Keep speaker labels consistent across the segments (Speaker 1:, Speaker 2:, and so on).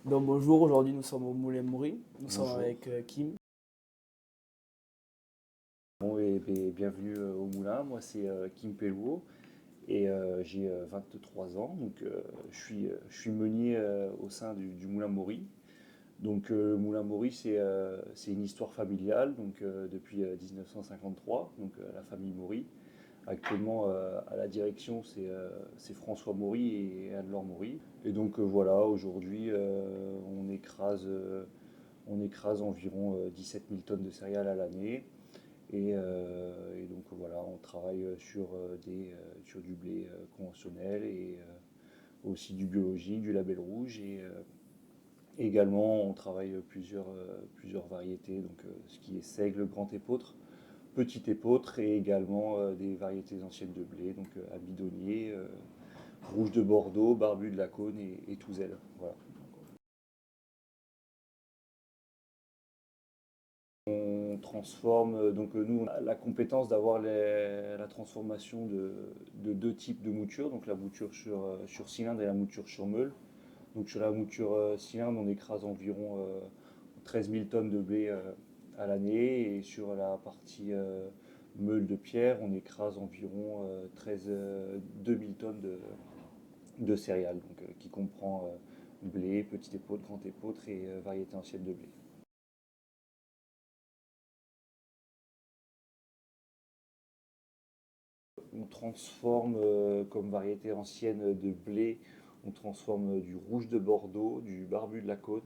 Speaker 1: Donc bonjour, aujourd'hui nous sommes au Moulin Moury, nous sommes
Speaker 2: Bonjour.
Speaker 1: avec Kim.
Speaker 2: Bon, et bienvenue au moulin. Moi, c'est Kim Pelluo et j'ai 23 ans. Donc, je suis meunier au sein du Moulin Maury. Donc, le Moulin Maury, c'est une histoire familiale donc, depuis 1953, donc la famille Maury. Actuellement, à la direction, c'est François Maury et Anne-Laure Maury. Et donc, voilà, aujourd'hui, on écrase environ 17 000 tonnes de céréales à l'année. Et donc voilà, on travaille sur du blé conventionnel et aussi du biologique, du label rouge. Et également, on travaille plusieurs variétés, donc ce qui est seigle, grand épeautre, petit épeautre et également des variétés anciennes de blé, donc amidonnier, rouge de Bordeaux, barbu de la Cône et Touzel. Voilà. On transforme, donc nous, on a la compétence d'avoir la transformation de deux types de moutures, donc la mouture sur cylindre et la mouture sur meule. Donc sur la mouture cylindre, on écrase environ 13 000 tonnes de blé à l'année, et sur la partie meule de pierre, on écrase environ 2 000 tonnes de céréales, donc, qui comprend blé, petit épeautre, grand épeautre et variété ancienne de blé. On transforme comme variété ancienne de blé, on transforme du rouge de Bordeaux, du barbu de la Cône,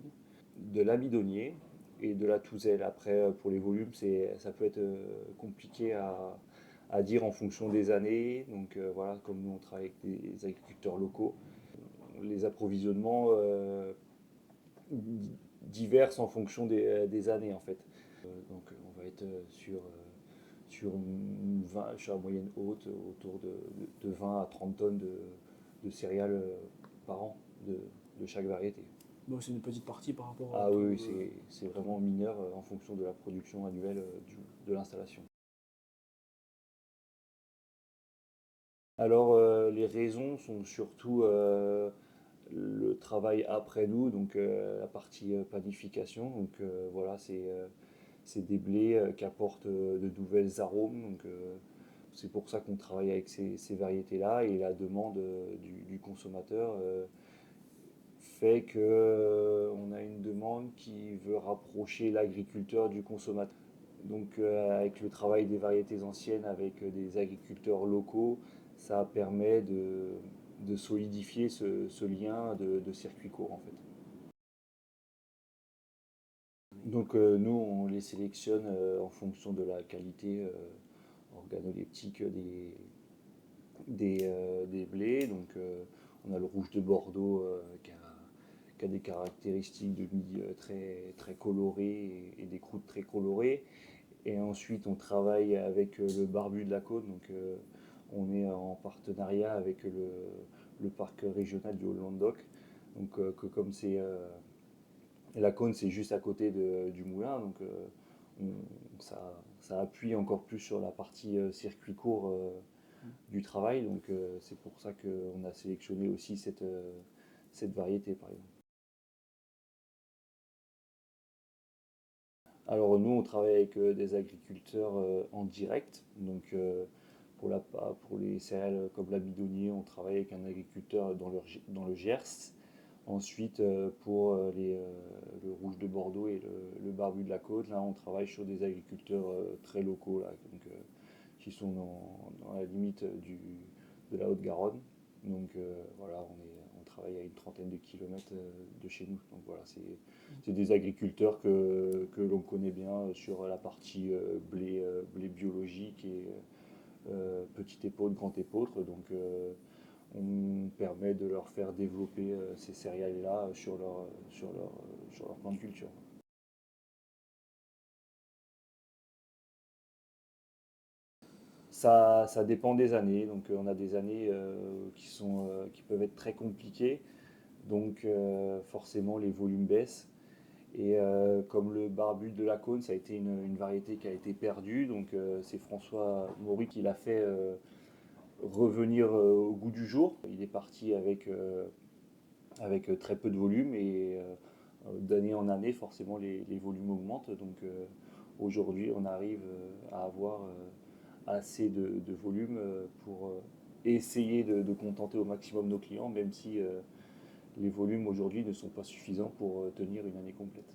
Speaker 2: de l'amidonnier et de la touzelle. Après, pour les volumes, ça peut être compliqué à dire en fonction des années. Donc voilà, comme nous on travaille avec des agriculteurs locaux, les approvisionnements diversent en fonction des années en fait. Donc on va être sur une moyenne haute, autour de 20 à 30 tonnes de céréales par an de chaque variété.
Speaker 1: Bon, c'est une petite partie par rapport à
Speaker 2: Ah
Speaker 1: tout.
Speaker 2: oui, oui, c'est vraiment mineur en fonction de la production annuelle de l'installation. Alors les raisons sont surtout le travail après nous, donc la partie panification. Donc voilà, c'est des blés qui apportent de nouvelles arômes. Donc c'est pour ça qu'on travaille avec ces variétés-là, et la demande du consommateur fait que on a une demande qui veut rapprocher l'agriculteur du consommateur. Donc avec le travail des variétés anciennes, avec des agriculteurs locaux, ça permet de solidifier ce lien de circuit court en fait. Donc nous, on les sélectionne en fonction de la qualité organoleptique des blés. Donc on a le rouge de Bordeaux qui a des caractéristiques de mie très colorées et des croûtes très colorées. Et ensuite, on travaille avec le barbu de la Côte. Donc on est en partenariat avec le parc régional du Haut-Languedoc. Donc que comme la Cône, c'est juste à côté du moulin, donc ça appuie encore plus sur la partie circuit court du travail. Donc c'est pour ça qu'on a sélectionné aussi cette variété, par exemple. Alors nous, on travaille avec des agriculteurs en direct. Donc pour les céréales comme la bidonnier, on travaille avec un agriculteur dans le Gers. Ensuite, pour le rouge de Bordeaux et le barbu de la Côte, là, on travaille sur des agriculteurs très locaux, là, donc, qui sont dans la limite de la Haute-Garonne. Donc voilà, on travaille à une trentaine de kilomètres de chez nous. Donc voilà, c'est des agriculteurs que l'on connaît bien sur la partie blé biologique et petit épeautre, grand épeautre. Donc on permet de leur faire développer ces céréales-là sur leur plan de culture. Ça dépend des années. Donc on a des années qui peuvent être très compliquées. Donc forcément les volumes baissent. Et comme le barbu de la Cône, ça a été une variété qui a été perdue. Donc c'est François Maury qui l'a fait revenir au goût du jour. Il est parti avec avec très peu de volume et d'année en année, forcément, les volumes augmentent. Donc aujourd'hui, on arrive à avoir assez de volume pour essayer de contenter au maximum nos clients, même si les volumes aujourd'hui ne sont pas suffisants pour tenir une année complète.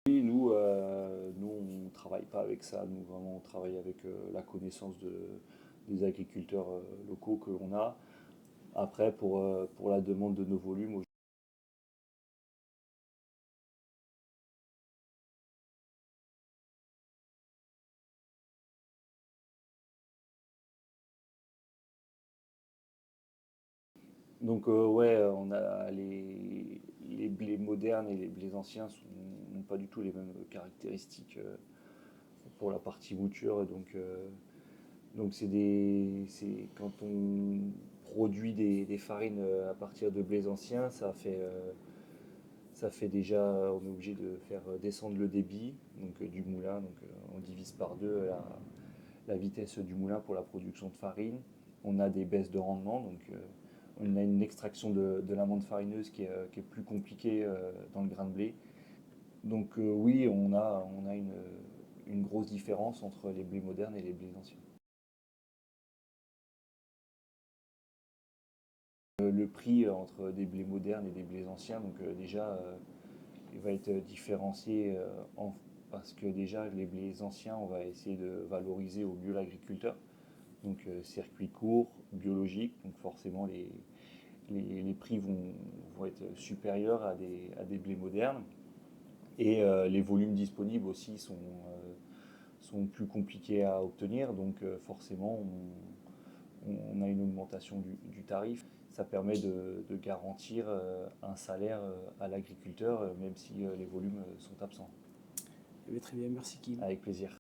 Speaker 2: Oui, nous on ne travaille pas avec ça. Nous, vraiment, on travaille avec la connaissance des agriculteurs locaux que l'on a. Après, pour la demande de nos volumes, donc ouais, on a les blés modernes et les blés anciens n'ont pas du tout les mêmes caractéristiques pour la partie mouture. Donc c'est quand on produit des farines à partir de blés anciens, ça fait déjà, on est obligé de faire descendre le débit donc, du moulin. Donc on divise par deux la vitesse du moulin pour la production de farine. On a des baisses de rendement, donc on a une extraction de l'amande farineuse qui est plus compliquée dans le grain de blé. Donc oui, on a une grosse différence entre les blés modernes et les blés anciens. Le prix entre des blés modernes et des blés anciens, donc déjà, il va être différencié parce que déjà, les blés anciens, on va essayer de valoriser au mieux l'agriculteur. Donc circuit court, biologique, donc forcément les prix vont être supérieurs à des blés modernes. Et les volumes disponibles aussi sont plus compliqués à obtenir, donc forcément on a une augmentation du tarif. Ça permet de garantir un salaire à l'agriculteur, même si les volumes sont absents.
Speaker 1: Eh bien, très bien, merci Kim.
Speaker 2: Avec plaisir.